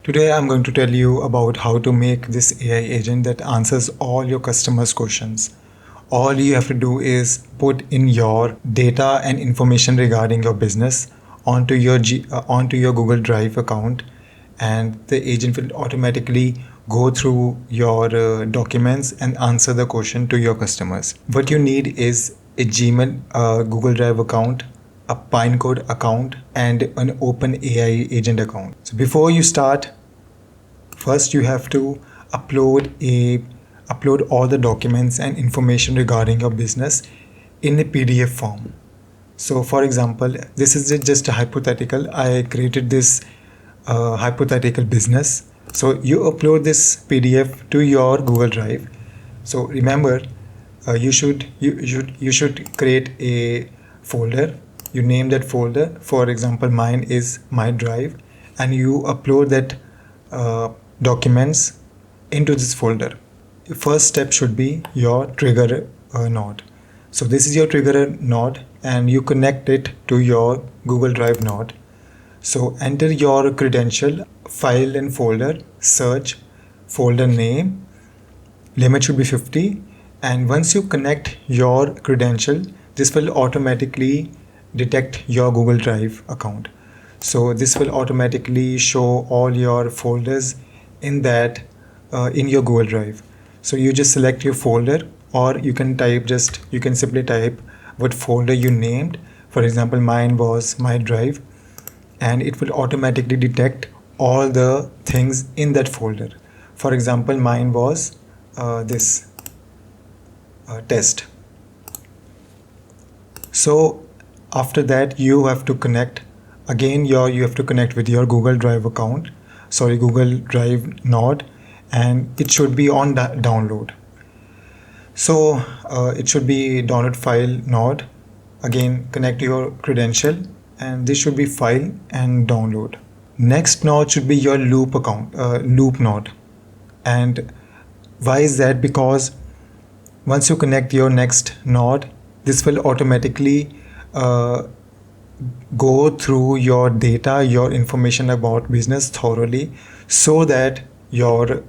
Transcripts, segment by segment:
Today I'm going to tell you about how to make this AI agent that answers all your customers' questions. All you have to do is put in your data and information regarding your business onto your Google Drive account, and the agent will automatically go through your documents and answer the question to your customers. What you need is a Gmail, Google Drive account, a Pinecode account, and an OpenAI agent account. So before you start, first you have to upload all the documents and information regarding your business in a PDF form. So for example, this is just a hypothetical. I created this hypothetical business. So you upload this PDF to your Google Drive. So remember, you should create a folder. You name that folder. For example, mine is my drive, and you upload that documents into this folder. The first step should be your trigger node. So this is your trigger node, and you connect it to your Google Drive node. So enter your credential, file and folder, search, folder name, limit should be 50. And once you connect your credential, this will automatically detect your Google Drive account. So this will automatically show all your folders in that in your Google Drive. So you just select your folder, or you can simply type what folder you named. For example, mine was my drive, and it will automatically detect all the things in that folder. For example, mine was this test. So after that, you have to connect again. You have to connect with your Google Drive Google Drive node, and it should be on download. So it should be download file node. Again, connect your credential, and this should be file and download. Next node should be your loop node. And why is that? Because once you connect your next node, this will automatically go through your data, your information about business thoroughly, so that your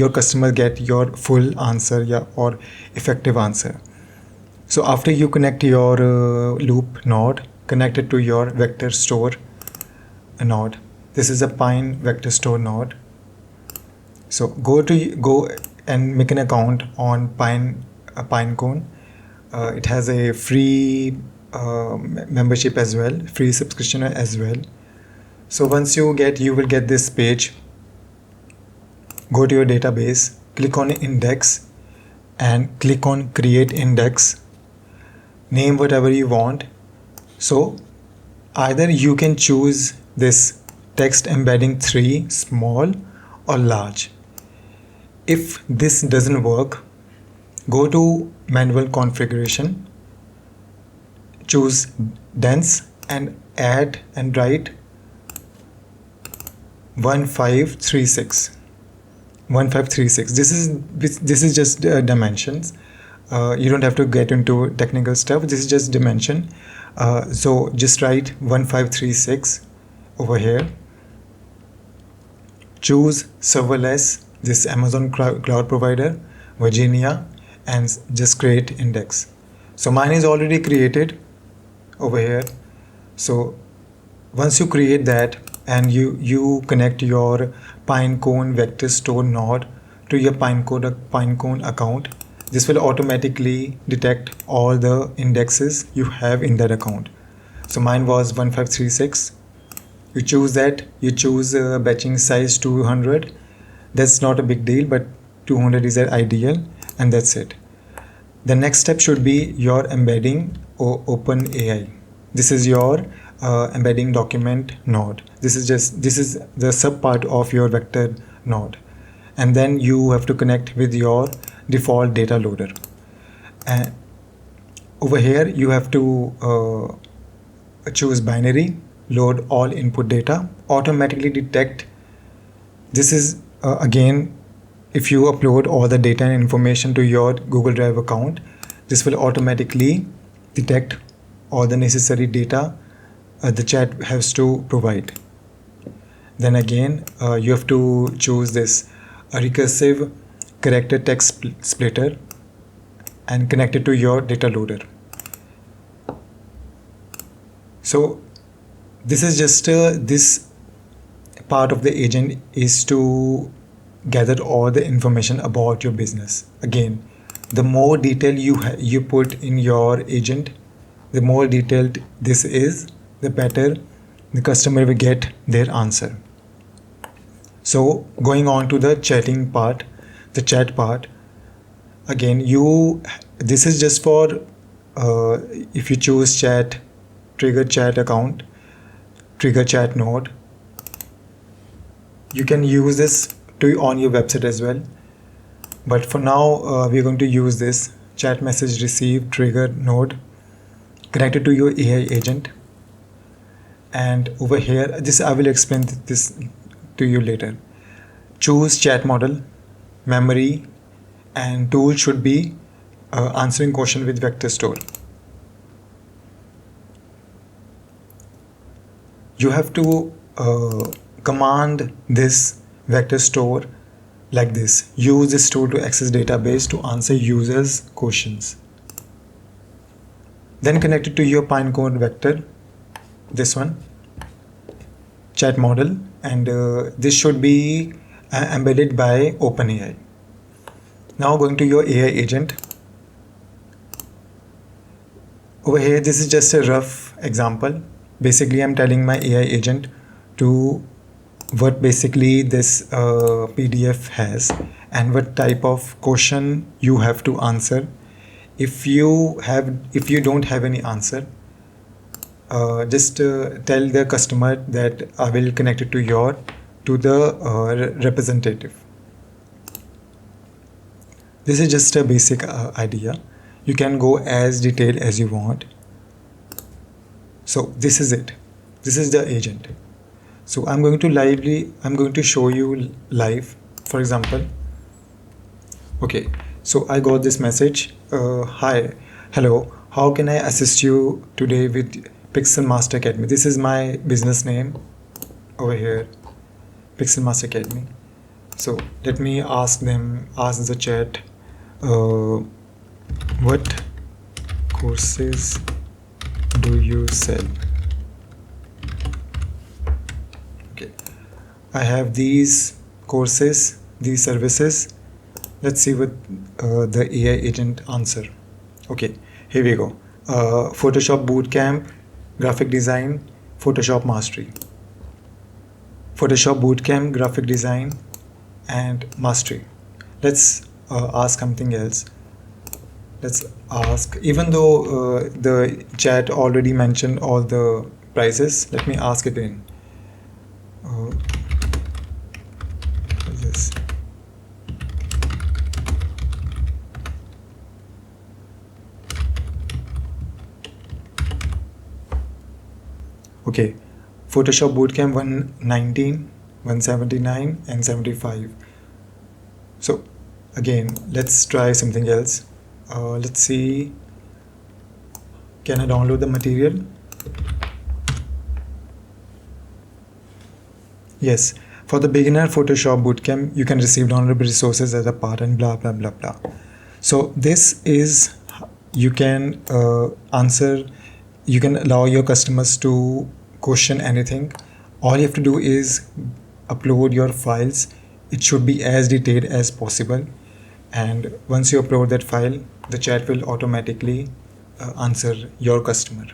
customer get your full answer or effective answer. So after you connect your loop node, connect it to your vector store node. This is a Pine vector store node. So go and make an account on Pinecone. It has a free membership as well, free subscription as well. So once you will get this page. Go to your database, click on index, and click on create index. Name whatever you want. So either you can choose this text embedding 3, small or large. If this doesn't work, go to manual configuration, choose dense, and add and write 1536. 1536. This is just dimensions. You don't have to get into technical stuff. This is just dimension. So just write 1536 over here. Choose serverless, this Amazon cloud provider, Virginia, and just create index. So mine is already created over here. So once you create that, and you connect your Pinecone vector store node to your Pinecone account, this will automatically detect all the indexes you have in that account. So mine was 1536. You choose that. You choose batching size 200. That's not a big deal, but 200 is ideal, and that's it. The next step should be your embedding OpenAI. This is your embedding document node. This is the sub part of your vector node, and then you have to connect with your default data loader. And over here you have to choose binary, load all input data, automatically detect. This is again, if you upload all the data and information to your Google Drive account, this will automatically detect all the necessary data the chat has to provide. Then again you have to choose this a recursive character text splitter and connect it to your data loader. So this is just this part of the agent is to gather all the information about your business. Again, the more detail you put in your agent, the more detailed this is, the better the customer will get their answer. So going on to the chatting part, the chat part, again this is just for if you choose chat, trigger chat account, trigger chat node, you can use this to on your website as well, but for now we're going to use this chat message receive trigger node connected to your AI agent. And over here, this I will explain this to you later. Choose chat model, memory, and tool should be answering question with vector store. You have to command this vector store like this. Use this tool to access database to answer users questions. Then connect it to your Pinecone vector, this one, chat model, and this should be embedded by OpenAI. Now going to your AI agent. Over here, this is just a rough example. Basically, I'm telling my AI agent to what basically this PDF has and what type of question you have to answer. If you don't have any answer, just tell the customer that I will connect it to the representative. This is just a basic idea. You can go as detailed as you want. So this is it. This is the agent. So I'm going to show you live, for example. Okay, so I got this message. Hi, hello, how can I assist you today with Pixel Master Academy? This is my business name over here, Pixel Master Academy. So let me ask the chat, what courses do you sell? Okay, I have these courses, these services. Let's see what the AI agent answer. Okay, here we go. Photoshop Bootcamp, graphic design, Photoshop Mastery. Photoshop Bootcamp, graphic design, and mastery. Let's ask something else. Let's ask, even though the chat already mentioned all the prices, let me ask again. What is this? Okay, Photoshop Bootcamp 119, 179, and 75. So again, let's try something else. Let's see, can I download the material? Yes, for the beginner Photoshop Bootcamp, you can receive downloadable resources as a part and blah blah blah blah. So this is, you can you can allow your customers to question anything. All you have to do is upload your files. It should be as detailed as possible, and once you upload that file, the chat will automatically answer your customer.